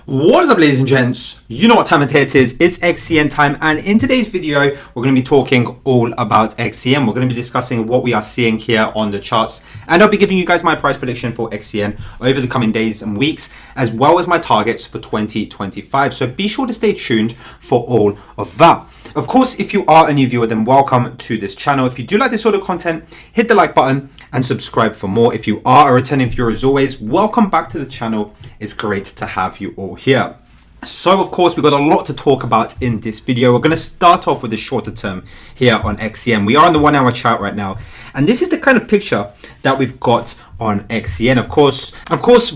What is up, ladies and gents? You know what time it is. It's XCN time, and in today's video we're going to be talking all about XCN. We're going to be discussing what we are seeing here on the charts, and I'll be giving you guys my price prediction for XCN over the coming days and weeks, as well as my targets for 2025. So be sure to stay tuned for all of that. Of course, if you are a new viewer, then welcome to this channel. If you do like this sort of content, hit the like button and subscribe for more. If you are a returning viewer, as always, welcome back to the channel. It's great to have you all here. So of course, we've got a lot to talk about in this video. We're going to start off with the shorter term here on XCN. We are on the 1 hour chart right now, and this is the kind of picture that we've got on XCN. Of course,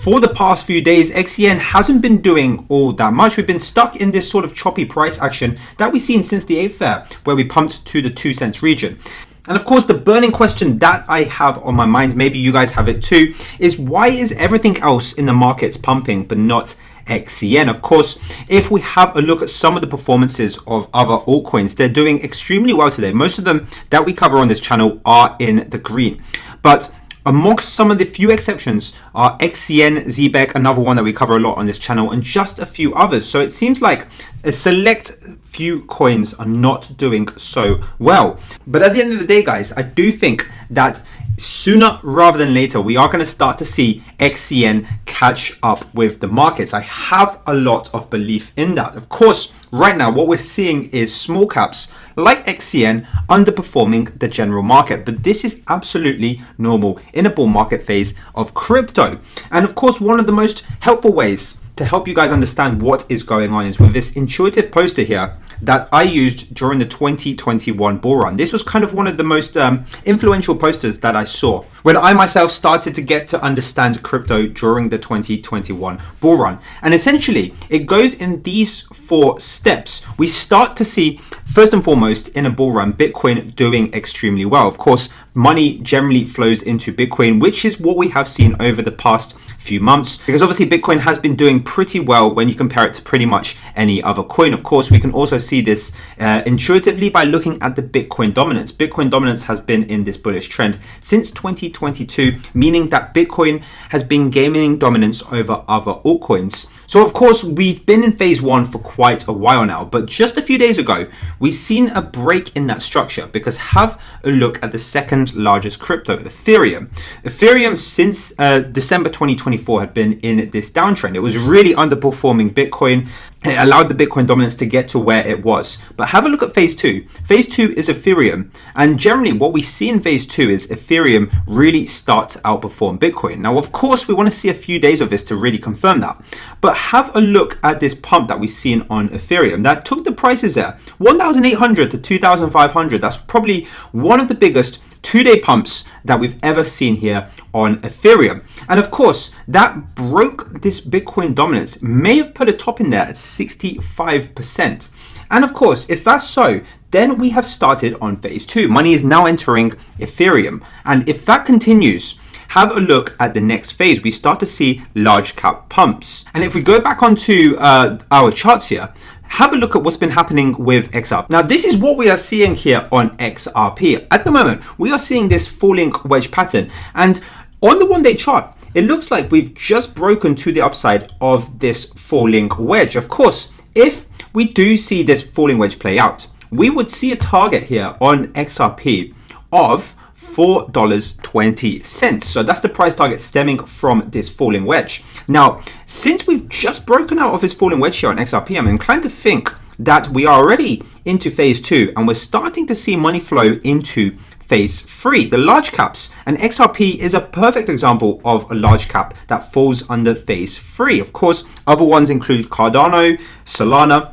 for the past few days, XCN hasn't been doing all that much. We've been stuck in this sort of choppy price action that we've seen since the 8th fair, where we pumped to the 2 cents region. And of course, the burning question that I have on my mind, maybe you guys have it too, is why is everything else in the markets pumping but not XCN? Of course, if we have a look at some of the performances of other altcoins, they're doing extremely well today. Most of them that we cover on this channel are in the green. But amongst some of the few exceptions are XCN, ZBEC, another one that we cover a lot on this channel, and just a few others. So it seems like a select few coins are not doing so well. But at the end of the day, guys, I do think that sooner rather than later, we are going to start to see XCN catch up with the markets. I have a lot of belief in that. Of course, right now, what we're seeing is small caps like XCN underperforming the general market. But this is absolutely normal in a bull market phase of crypto. And of course, one of the most helpful ways to help you guys understand what is going on is with this intuitive poster here that I used during the 2021 bull run. This was kind of one of the most influential posters that I saw when I myself started to get to understand crypto during the 2021 bull run. And essentially, it goes in these 4 steps. We start to see, first and foremost, in a bull run, Bitcoin doing extremely well. Of course, money generally flows into Bitcoin, which is what we have seen over the past few months, because obviously Bitcoin has been doing pretty well when you compare it to pretty much any other coin. Of course, we can also see this intuitively by looking at the Bitcoin dominance. Bitcoin dominance has been in this bullish trend since 2022, meaning that Bitcoin has been gaining dominance over other altcoins. So of course, we've been in phase 1 for quite a while now, but just a few days ago, we've seen a break in that structure, because have a look at the second largest crypto, Ethereum. Ethereum since December 2024 had been in this downtrend. It was really underperforming Bitcoin. It allowed the Bitcoin dominance to get to where it was. But have a look at phase 2. Phase 2 is Ethereum. And generally what we see in phase 2 is Ethereum really start to outperform Bitcoin. Now, of course, we want to see a few days of this to really confirm that. But have a look at this pump that we've seen on Ethereum. That took the prices there, 1,800 to 2,500. That's probably one of the biggest 2-day pumps that we've ever seen here on Ethereum. And of course, that broke this Bitcoin dominance, may have put a top in there at 65%. And of course, if that's so, then we have started on phase 2. Money is now entering Ethereum. And if that continues, have a look at the next phase. We start to see large cap pumps. And if we go back onto our charts here, have a look at what's been happening with XRP. Now, this is what we are seeing here on XRP. At the moment, we are seeing this falling wedge pattern. And on the 1-day chart, it looks like we've just broken to the upside of this falling wedge. Of course, if we do see this falling wedge play out, we would see a target here on XRP of $4.20. So that's the price target stemming from this falling wedge. Now, since we've just broken out of this falling wedge here on XRP, I'm inclined to think that we are already into phase 2, and we're starting to see money flow into phase 3, the large caps. And XRP is a perfect example of a large cap that falls under phase 3. Of course, other ones include Cardano, Solana,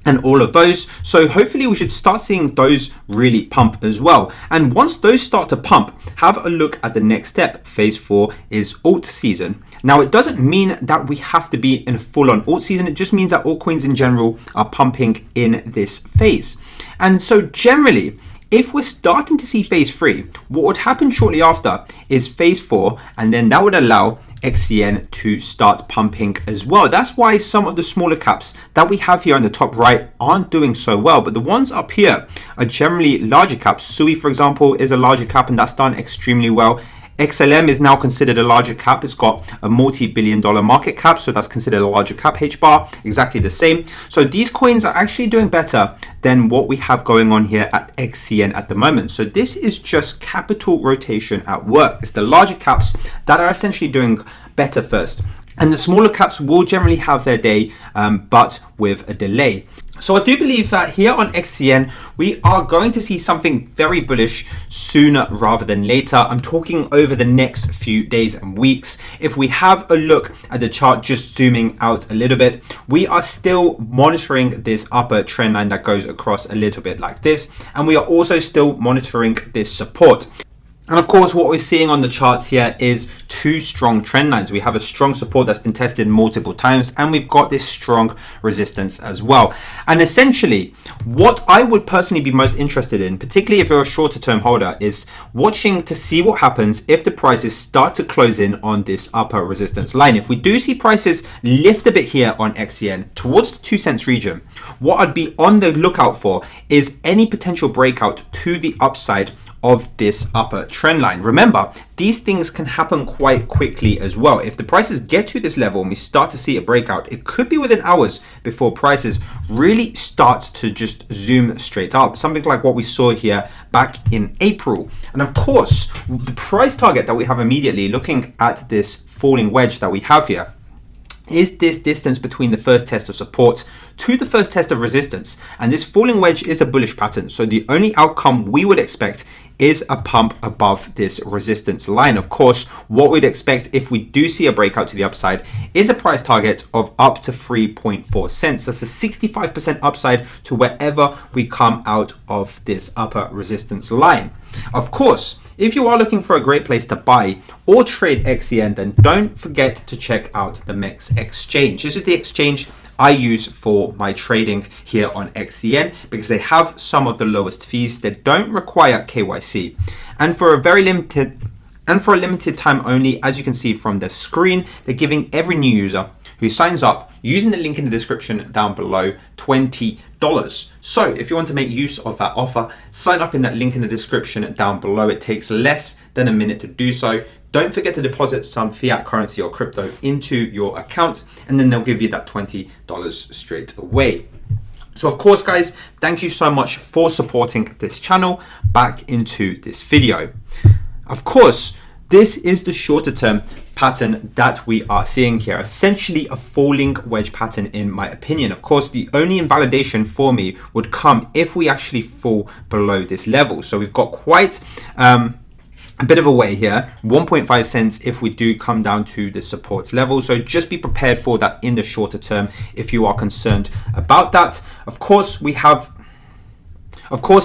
and all of those. So hopefully we should start seeing those really pump as well. And once those start to pump, have a look at the next step. Phase 4 is alt season. Now, it doesn't mean that we have to be in a full-on alt season. It just means that altcoins in general are pumping in this phase. And so generally, if we're starting to see phase 3, what would happen shortly after is phase 4, and then that would allow XCN to start pumping as well. That's why some of the smaller caps that we have here on the top right aren't doing so well, but the ones up here are generally larger caps. Sui, for example, is a larger cap, and that's done extremely well. XLM is now considered a larger cap. It's got a multi-billion-dollar market cap, so that's considered a larger cap. HBAR, exactly the same. So these coins are actually doing better than what we have going on here at XCN at the moment. So this is just capital rotation at work. It's the larger caps that are essentially doing better first. And the smaller caps will generally have their day, but with a delay. So I do believe that here on XCN, we are going to see something very bullish sooner rather than later. I'm talking over the next few days and weeks. If we have a look at the chart, just zooming out a little bit, we are still monitoring this upper trend line that goes across a little bit like this. And we are also still monitoring this support. And of course, what we're seeing on the charts here is two strong trend lines. We have a strong support that's been tested multiple times, and we've got this strong resistance as well. And essentially, what I would personally be most interested in, particularly if you're a shorter term holder, is watching to see what happens if the prices start to close in on this upper resistance line. If we do see prices lift a bit here on XCN towards the 2 cents region, what I'd be on the lookout for is any potential breakout to the upside of this upper trend line. Remember, these things can happen quite quickly as well. If the prices get to this level and we start to see a breakout, it could be within hours before prices really start to just zoom straight up. Something like what we saw here back in April. And of course, the price target that we have immediately, looking at this falling wedge that we have here, is this distance between the first test of support to the first test of resistance. And this falling wedge is a bullish pattern. So the only outcome we would expect is a pump above this resistance line. Of course, what we'd expect if we do see a breakout to the upside is a price target of up to 3.4 cents. That's a 65% upside to wherever we come out of this upper resistance line. Of course, if you are looking for a great place to buy or trade XCN, then don't forget to check out the MEXC exchange. This is the exchange I use for my trading here on XCN because they have some of the lowest fees. They don't require KYC. And for a limited time only, as you can see from the screen, they're giving every new user who signs up using the link in the description down below $20. So if you want to make use of that offer, sign up in that link in the description down below. It takes less than a minute to do so. Don't forget to deposit some fiat currency or crypto into your account, and then they'll give you that $20 straight away. So of course, guys, thank you so much for supporting this channel. Back into this video. Of course, this is the shorter term pattern that we are seeing here, essentially a falling wedge pattern in my opinion. Of course, the only invalidation for me would come if we actually fall below this level. So we've got quite a bit of a way here, 1.5 cents if we do come down to the support level. So just be prepared for that in the shorter term if you are concerned about that. Of course,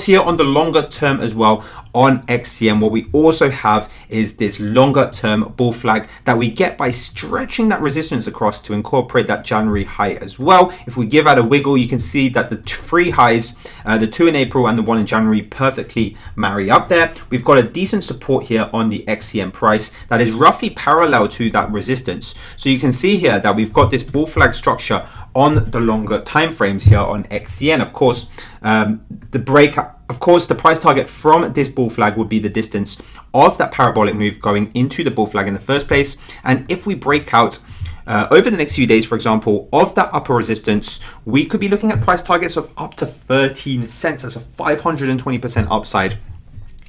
here on the longer term as well, on XCN, what we also have is this longer term bull flag that we get by stretching that resistance across to incorporate that January high as well. If we give out a wiggle, you can see that the three highs, the two in April and the one in January, perfectly marry up there. We've got a decent support here on the XCN price that is roughly parallel to that resistance. So you can see here that we've got this bull flag structure on the longer time frames here on XCN. Of course, the price target from this bull flag would be the distance of that parabolic move going into the bull flag in the first place. And if we break out over the next few days, for example, of that upper resistance, we could be looking at price targets of up to 13 cents. That's a 520% upside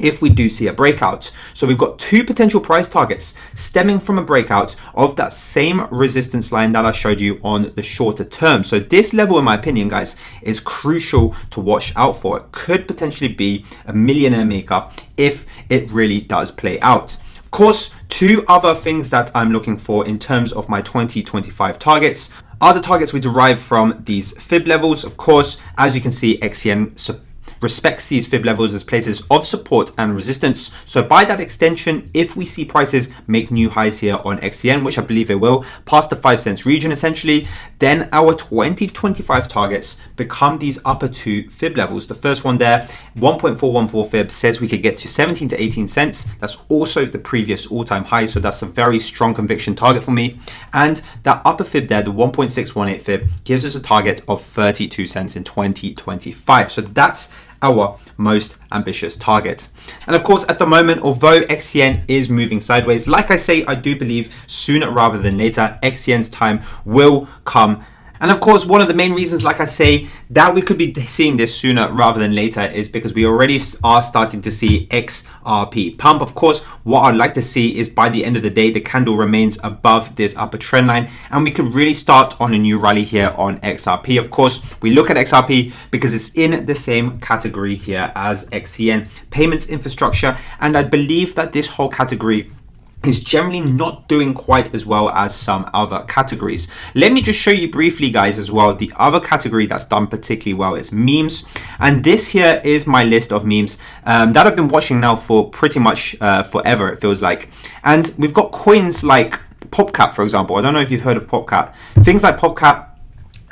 if we do see a breakout. So we've got two potential price targets stemming from a breakout of that same resistance line that I showed you on the shorter term. So this level, in my opinion, guys, is crucial to watch out for. It could potentially be a millionaire maker if it really does play out. Of course, two other things that I'm looking for in terms of my 2025 targets are the targets we derive from these fib levels. Of course, as you can see, XCN respects these fib levels as places of support and resistance. So by that extension, if we see prices make new highs here on XCN, which I believe it will, past the 5 cents region essentially, then our 2025 targets become these upper two fib levels. The first one there, 1.414 fib, says we could get to 17 to 18 cents. That's also the previous all-time high, so that's a very strong conviction target for me. And that upper fib there, the 1.618 fib, gives us a target of 32 cents in 2025. So that's our most ambitious target. And of course, at the moment, although XCN is moving sideways, like I say, I do believe sooner rather than later, XCN's time will come. And of course, one of the main reasons, like I say, that we could be seeing this sooner rather than later is because we already are starting to see XRP pump. Of course, what I'd like to see is by the end of the day, the candle remains above this upper trend line and we could really start on a new rally here on XRP. Of course, we look at XRP because it's in the same category here as XCN, payments infrastructure. And I believe that this whole category is generally not doing quite as well as some other categories. Let me just show you briefly, guys, as well. The other category that's done particularly well is memes. And this here is my list of memes that I've been watching now for pretty much forever, it feels like. And we've got coins like PopCap, for example. I don't know if you've heard of PopCap. Things like PopCap,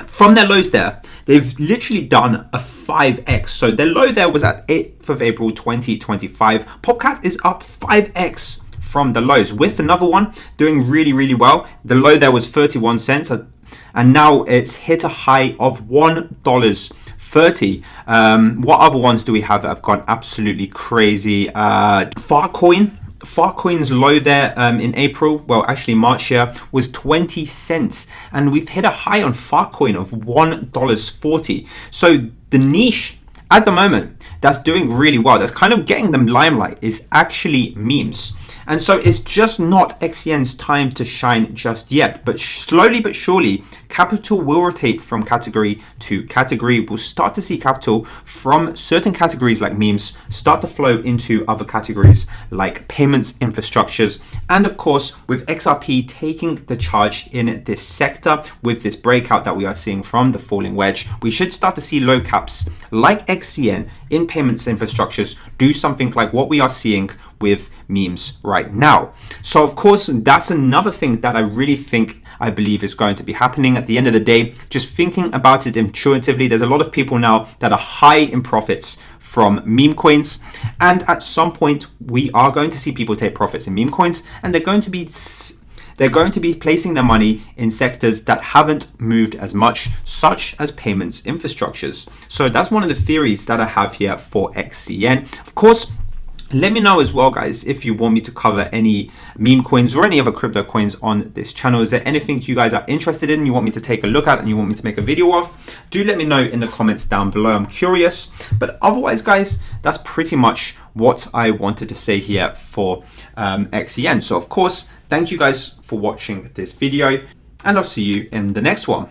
from their lows there, they've literally done a 5x. So their low there was at 8th of April 2025. PopCap is up 5x from the lows, with another one doing really well. The low there was 31 cents and now it's hit a high of $1.30. What other ones do we have that have gone absolutely crazy? Farcoin's low there in April, well actually March here, was 20 cents and we've hit a high on Farcoin of $1.40. So the niche at the moment that's doing really well, that's kind of getting them limelight, is actually memes. And so it's just not XCN's time to shine just yet, but slowly but surely, capital will rotate from category to category. We'll start to see capital from certain categories like memes start to flow into other categories like payments, infrastructures, and of course, with XRP taking the charge in this sector, with this breakout that we are seeing from the falling wedge, we should start to see low caps like XCN in payments infrastructures do something like what we are seeing with memes right now. So of course, that's another thing that I believe is going to be happening at the end of the day. Just thinking about it intuitively, there's a lot of people now that are high in profits from meme coins, and at some point we are going to see people take profits in meme coins, and they're going to be placing their money in sectors that haven't moved as much, such as payments infrastructures. So that's one of the theories that I have here for XCN. Of course, let me know as well, guys, if you want me to cover any meme coins or any other crypto coins on this channel. Is there anything you guys are interested in, you want me to take a look at and you want me to make a video of? Do let me know in the comments down below. I'm curious. But otherwise, guys, that's pretty much what I wanted to say here for XCN. So of course, thank you guys for watching this video and I'll see you in the next one.